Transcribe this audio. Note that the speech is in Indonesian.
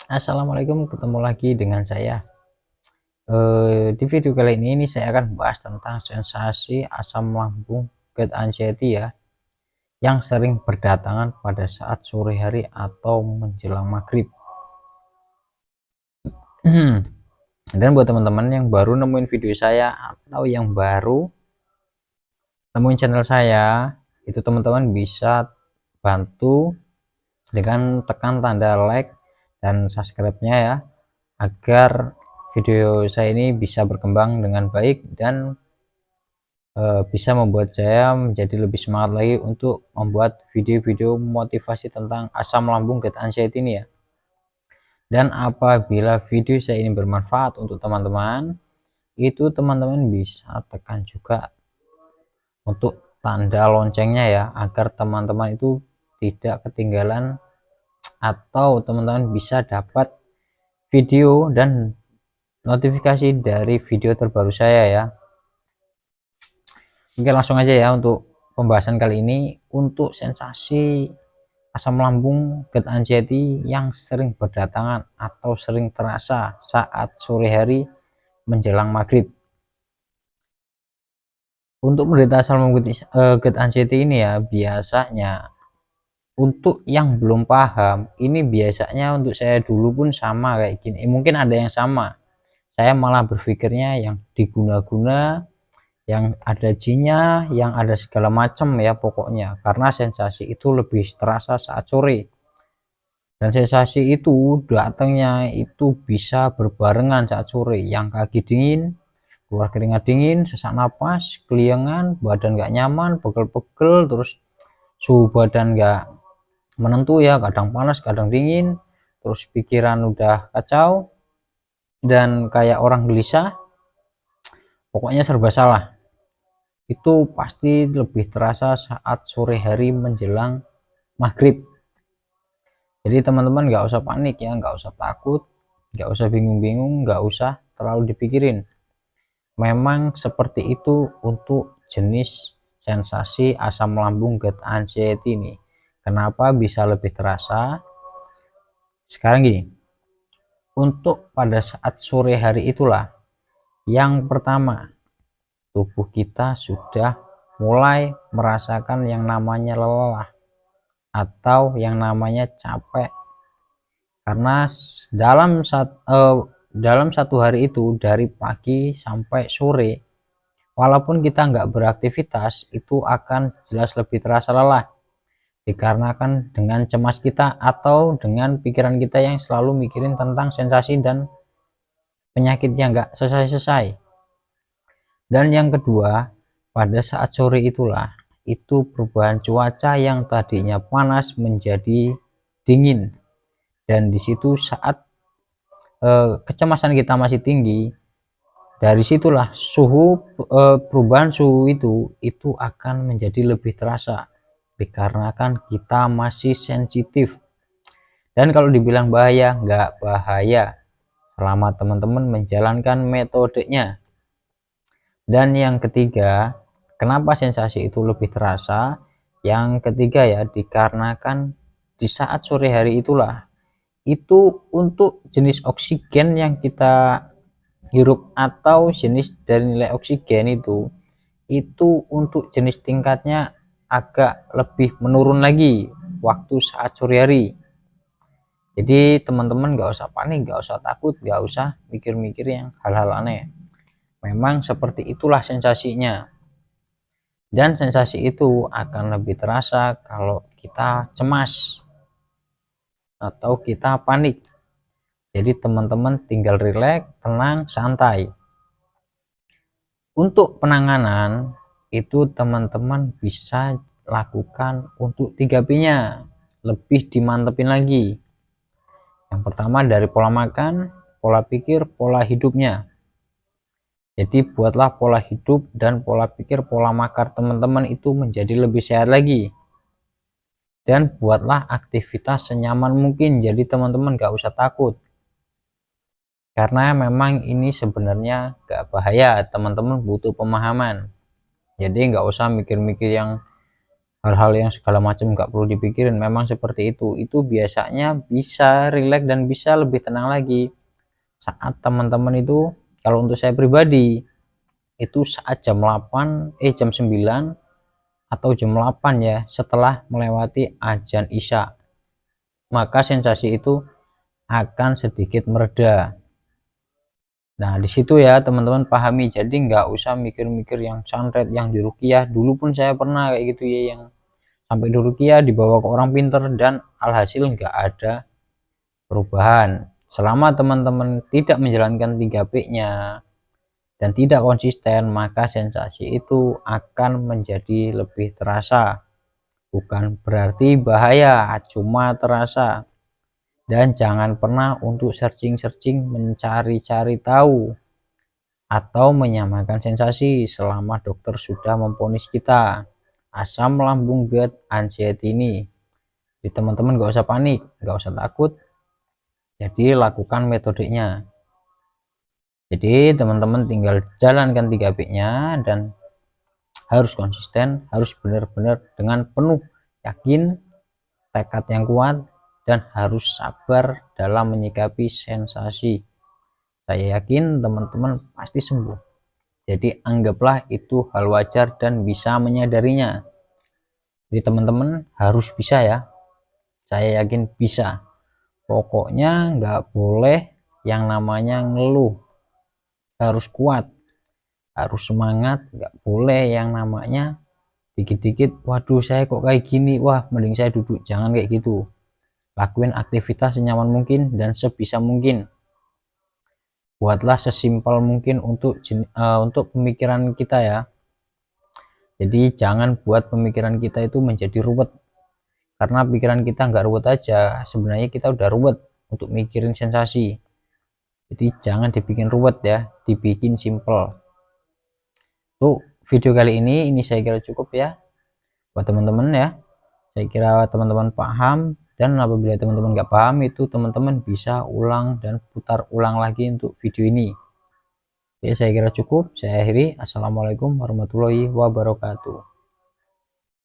Assalamualaikum, ketemu lagi dengan saya. Di video kali ini saya akan bahas tentang sensasi asam lambung gut anxiety ya, yang sering berdatangan pada saat sore hari atau menjelang maghrib. Dan buat teman-teman yang baru nemuin video saya atau yang baru nemuin channel saya, itu teman-teman bisa bantu dengan tekan tanda like dan subscribe-nya ya, agar video saya ini bisa berkembang dengan baik dan bisa membuat saya menjadi lebih semangat lagi untuk membuat video-video motivasi tentang asam lambung gut anxiety ini ya. Dan apabila video saya ini bermanfaat untuk teman-teman, itu teman-teman bisa tekan juga untuk tanda loncengnya ya, agar teman-teman itu tidak ketinggalan atau teman-teman bisa dapat video dan notifikasi dari video terbaru saya ya. Oke, langsung aja ya untuk pembahasan kali ini. Untuk sensasi asam lambung gut anxiety yang sering berdatangan atau sering terasa saat sore hari menjelang maghrib. Untuk menderita asam lambung gut anxiety ini ya, biasanya untuk yang belum paham, ini biasanya untuk saya dulu pun sama kayak gini. Mungkin ada yang sama, saya malah berpikirnya yang diguna-guna, yang ada jinnya, yang ada segala macam ya pokoknya, karena sensasi itu lebih terasa saat sore. Dan sensasi itu datangnya itu bisa berbarengan saat sore, yang kaki dingin, keluar keringat dingin, sesak napas, keliengan, badan gak nyaman, pegel-pegel, terus suhu badan gak menentu ya, kadang panas kadang dingin, terus pikiran udah kacau dan kayak orang gelisah, pokoknya serba salah. Itu pasti lebih terasa saat sore hari menjelang maghrib. Jadi teman-teman nggak usah panik ya, nggak usah takut, nggak usah bingung-bingung, nggak usah terlalu dipikirin. Memang seperti itu untuk jenis sensasi asam lambung gut anxiety ini. Kenapa bisa lebih terasa? Sekarang gini, untuk pada saat sore hari itulah yang pertama, tubuh kita sudah mulai merasakan yang namanya lelah atau yang namanya capek, karena dalam satu hari itu dari pagi sampai sore, walaupun kita nggak beraktivitas, itu akan jelas lebih terasa lelah, dikarenakan dengan cemas kita atau dengan pikiran kita yang selalu mikirin tentang sensasi dan penyakit yang nggak selesai-selesai. Dan yang kedua, pada saat sore itulah itu perubahan cuaca yang tadinya panas menjadi dingin, dan disitu saat kecemasan kita masih tinggi, dari situlah perubahan suhu itu akan menjadi lebih terasa, dikarenakan kita masih sensitif. Dan kalau dibilang bahaya, nggak bahaya selama teman-teman menjalankan metodenya. Dan yang ketiga, kenapa sensasi itu lebih terasa? Yang ketiga ya, dikarenakan di saat sore hari itulah, itu untuk jenis oksigen yang kita hirup atau jenis dari nilai oksigen itu untuk jenis tingkatnya agak lebih menurun lagi waktu saat sore hari. Jadi teman-teman nggak usah panik, nggak usah takut, nggak usah mikir-mikir yang hal-hal aneh. Memang seperti itulah sensasinya. Dan sensasi itu akan lebih terasa kalau kita cemas atau kita panik. Jadi teman-teman tinggal rileks, tenang, santai. Untuk penanganan itu teman-teman bisa lakukan untuk 3P-nya, lebih dimantepin lagi. Yang pertama dari pola makan, pola pikir, pola hidupnya. Jadi buatlah pola hidup dan pola pikir, pola makan teman-teman itu menjadi lebih sehat lagi. Dan buatlah aktivitas senyaman mungkin, jadi teman-teman gak usah takut. Karena memang ini sebenarnya gak bahaya, teman-teman butuh pemahaman. Jadi nggak usah mikir-mikir yang hal-hal yang segala macam nggak perlu dipikirin. Memang seperti itu biasanya bisa rileks dan bisa lebih tenang lagi saat teman-teman itu, kalau untuk saya pribadi itu saat jam 9 atau jam 8 ya, setelah melewati azan isya, maka sensasi itu akan sedikit mereda. Nah di situ ya teman-teman pahami, jadi nggak usah mikir-mikir yang santet, yang diruqyah. Dulu pun saya pernah kayak gitu ya, yang sampai diruqyah dibawa ke orang pinter dan alhasil nggak ada perubahan. Selama teman-teman tidak menjalankan 3P-nya dan tidak konsisten, maka sensasi itu akan menjadi lebih terasa. Bukan berarti bahaya, cuma terasa. Dan jangan pernah untuk searching-searching mencari-cari tahu atau menyamakan sensasi selama dokter sudah memvonis kita asam lambung GERD anxiety ini. Jadi teman-teman gak usah panik, gak usah takut, jadi lakukan metodenya. Jadi teman-teman tinggal jalankan 3P-nya dan harus konsisten, harus benar-benar dengan penuh yakin, tekad yang kuat, dan harus sabar dalam menyikapi sensasi. Saya yakin teman-teman pasti sembuh. Jadi anggaplah itu hal wajar dan bisa menyadarinya. Jadi teman-teman harus bisa ya. Saya yakin bisa. Pokoknya nggak boleh yang namanya ngeluh. Harus kuat, harus semangat. Nggak boleh yang namanya dikit-dikit, waduh saya kok kayak gini, wah mending saya duduk. Jangan kayak gitu. Lakuin aktivitas senyaman mungkin dan sebisa mungkin. Buatlah sesimpel mungkin untuk pemikiran kita ya. Jadi jangan buat pemikiran kita itu menjadi ruwet. Karena pikiran kita nggak ruwet aja, sebenarnya kita udah ruwet untuk mikirin sensasi. Jadi jangan dibikin ruwet ya, dibikin simple. Tuh video kali ini saya kira cukup ya buat teman-teman ya. Saya kira teman-teman paham. Dan apabila teman-teman nggak paham, itu teman-teman bisa ulang dan putar ulang lagi untuk video ini. Oke, saya kira cukup. Saya akhiri. Assalamualaikum warahmatullahi wabarakatuh.